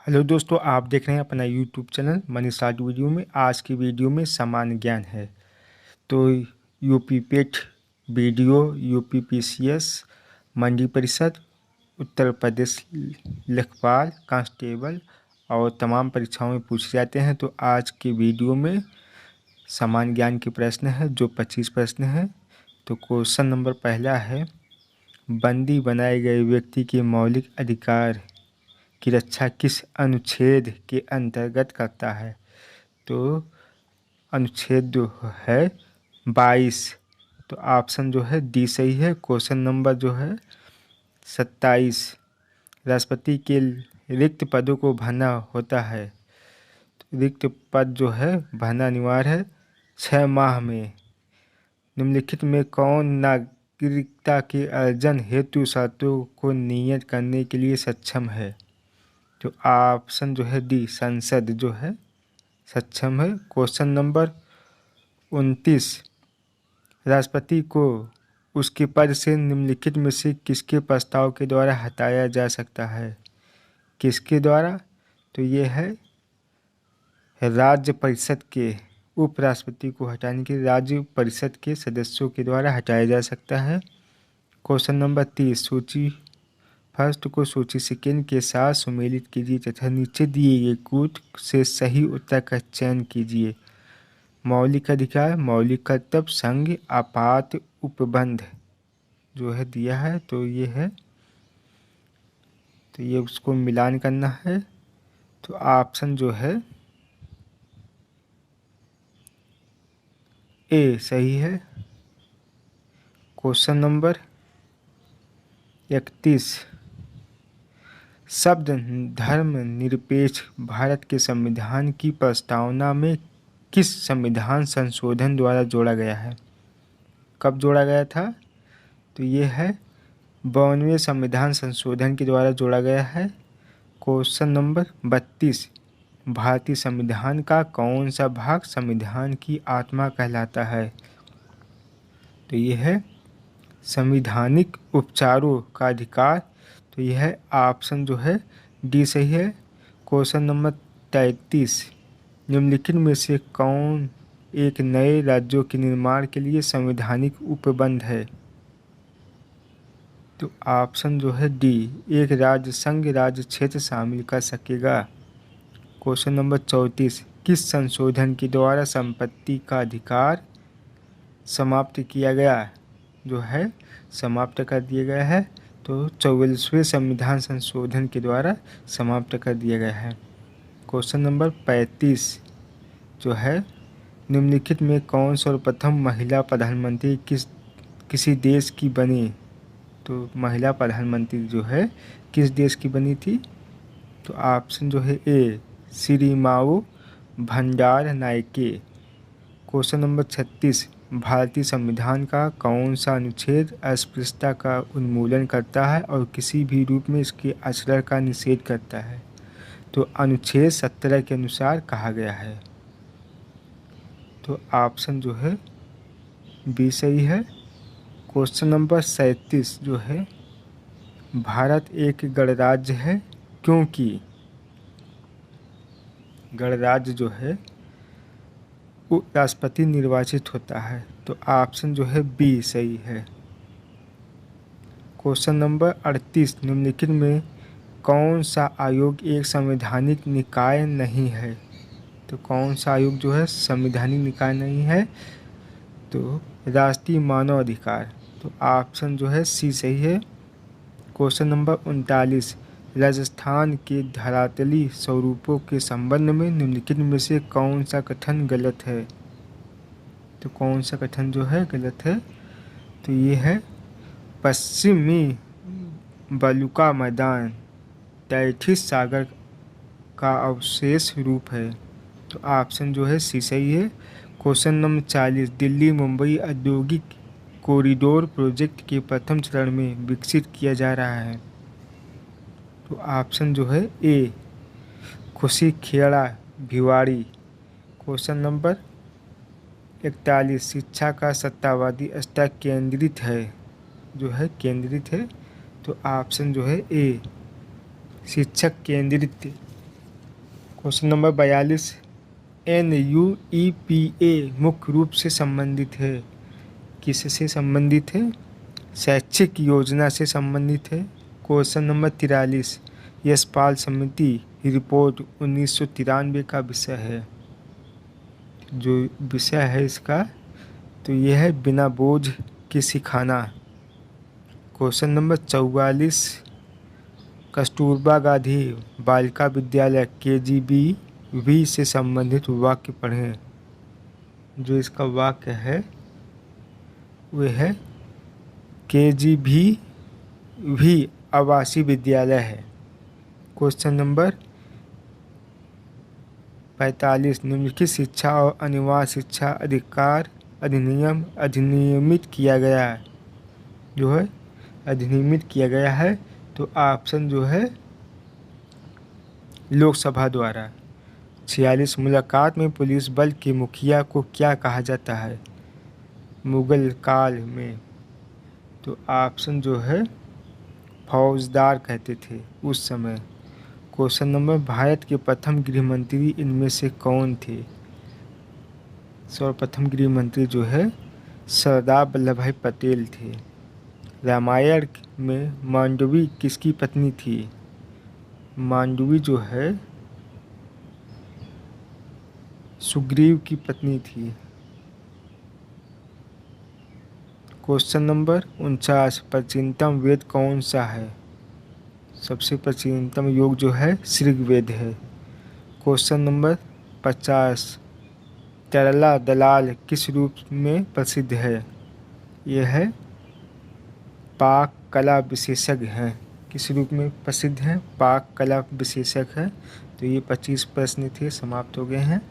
Hello दोस्तों, आप देख रहे हैं अपना YouTube channel money short video में। आज की वीडियो में सामान्य ज्ञान है। तो यूपी पेट वीडियो, यूपी पीसीएस, मंडी परिषद, उत्तर प्रदेश लेखपाल, कांस्टेबल और तमाम परीक्षाओं में पूछे जाते हैं। तो आज के वीडियो में सामान्य ज्ञान के प्रश्न है, जो 25 प्रश्न हैं। तो क्वेश्चन नंबर पहला है, बंदी बनाए गए व्यक्ति के मौलिक अधिकार की रक्षा किस अनुच्छेद के अंतर्गत करता है? तो अनुच्छेद जो है 22। तो ऑप्शन जो है डी सही है। क्वेश्चन नंबर जो है 27, राष्ट्रपति के रिक्त पदों को भरना होता है। तो रिक्त पद जो है भरना अनिवार्य है 6 माह में। निम्नलिखित में कौन नागरिकता के अर्जन हेतु शर्तों को नियत करने के लिए सक्षम है? तो ऑप्शन जो है डी, संसद जो है सक्षम है। क्वेश्चन नंबर 29, राष्ट्रपति को उसके पद से निम्नलिखित में से किसके प्रस्ताव के द्वारा हटाया जा सकता है? किसके द्वारा? तो ये है राज्य परिषद के, उपराष्ट्रपति को हटाने के राज्य परिषद के सदस्यों के द्वारा हटाया जा सकता है। क्वेश्चन नंबर 30, सूची फर्स्ट को सूची सेकेंड के साथ सुमेलित कीजिए तथा नीचे दिए गए कूट से सही उत्तर का चयन कीजिए। मौलिक अधिकार, मौलिक कर्तव्य, संघ, आपात उपबंध जो है दिया है। तो ये है, तो ये उसको मिलान करना है। तो ऑप्शन जो है ए सही है। क्वेश्चन नंबर 31, शब्द धर्म निरपेक्ष भारत के संविधान की प्रस्तावना में किस संविधान संशोधन द्वारा जोड़ा गया है? कब जोड़ा गया था? तो ये है 52वें संविधान संशोधन के द्वारा जोड़ा गया है। क्वेश्चन नंबर 32, भारतीय संविधान का कौन सा भाग संविधान की आत्मा कहलाता है? तो ये है संवैधानिक उपचारों का अधिकार। तो यह है ऑप्शन जो है डी सही है। क्वेश्चन नंबर 33, निम्नलिखित में से कौन एक नए राज्यों के निर्माण के लिए संवैधानिक उपबंध है? तो ऑप्शन जो है डी, एक राज्य संघ राज्य क्षेत्र शामिल कर सकेगा। क्वेश्चन नंबर 34, किस संशोधन के द्वारा संपत्ति का अधिकार समाप्त किया गया? जो है समाप्त कर दिया गया है। तो 44वें संविधान संशोधन के द्वारा समाप्त कर दिया गया है। क्वेश्चन नंबर 35 जो है, निम्नलिखित में कौन सर्वप्रथम महिला प्रधानमंत्री किसी देश की बनी? तो महिला प्रधानमंत्री जो है किस देश की बनी थी? तो ऑप्शन जो है ए, सिरिमाओ भंडार नायके। क्वेश्चन नंबर 36, भारतीय संविधान का कौन सा अनुच्छेद अस्पृश्यता का उन्मूलन करता है और किसी भी रूप में इसके आचरण का निषेध करता है? तो अनुच्छेद 17 के अनुसार कहा गया है। तो ऑप्शन जो है बी सही है। क्वेश्चन नंबर 37 जो है, भारत एक गणराज्य है क्योंकि गणराज्य जो है राष्ट्रपति निर्वाचित होता है। तो ऑप्शन जो है बी सही है। क्वेश्चन नंबर 38, निम्नलिखित में कौन सा आयोग एक संवैधानिक निकाय नहीं है? तो कौन सा आयोग जो है संवैधानिक निकाय नहीं है? तो राष्ट्रीय मानव अधिकार। तो ऑप्शन जो है सी सही है। क्वेश्चन नंबर 39, राजस्थान के धरातली स्वरूपों के संबंध में निम्नलिखित में से कौन सा कथन गलत है? तो कौन सा कथन जो है गलत है? तो ये है पश्चिमी बलुका मैदान तैथिस सागर का अवशेष रूप है। तो ऑप्शन जो है सी सही है। क्वेश्चन नंबर 40, दिल्ली मुंबई औद्योगिक कॉरिडोर प्रोजेक्ट के प्रथम चरण में विकसित किया जा रहा है। तो ऑप्शन जो है ए, खुशी खेड़ा भिवाड़ी। क्वेश्चन नंबर 41, शिक्षा का सत्तावादी स्तर केंद्रित है, जो है केंद्रित है। तो ऑप्शन जो है ए, शिक्षक केंद्रित क्वेश्चन नंबर 42, NUEPA मुख्य रूप से संबंधित है। किससे संबंधित है? शैक्षिक योजना से संबंधित है। क्वेश्चन नंबर 43, यशपाल समिति रिपोर्ट 1993 का विषय है। जो विषय है इसका तो यह है बिना बोझ के सिखाना। Question number 44, Kasturba Gandhi Balika Vidyalaya KGB से संबंधित वाक्य पढ़ें। जो इसका वाक्य है वह है KGB आवासीय विद्यालय है। क्वेश्चन नंबर 45, निम्नलिखित शिक्षा और अनिवार्य शिक्षा अधिकार अधिनियम अधिनियमित किया गया है। जो है अधिनियमित किया गया है तो ऑप्शन जो है लोकसभा द्वारा। 46, मुलाकात में पुलिस बल के मुखिया को क्या कहा जाता है मुगल काल में? तो ऑप्शन जो है फौजदार कहते थे उस समय। क्वेश्चन नंबर, भारत के प्रथम गृह मंत्री इनमें से कौन थे? सर्वप्रथम गृह मंत्री जो है सरदार वल्लभ भाई पटेल थे। रामायण में मांडवी किसकी पत्नी थी? मांडवी जो है सुग्रीव की पत्नी थी। क्वेश्चन नंबर 49, प्राचीनतम वेद कौन सा है? सबसे प्राचीनतम योग जो है ऋग्वेद है। क्वेश्चन नंबर 50, केरला दलाल किस रूप में प्रसिद्ध है? यह है पाक कला विशेषज्ञ हैं। किस रूप में प्रसिद्ध हैं? पाक कला विशेषज्ञ है। तो ये 25 प्रश्न थे, समाप्त हो गए हैं।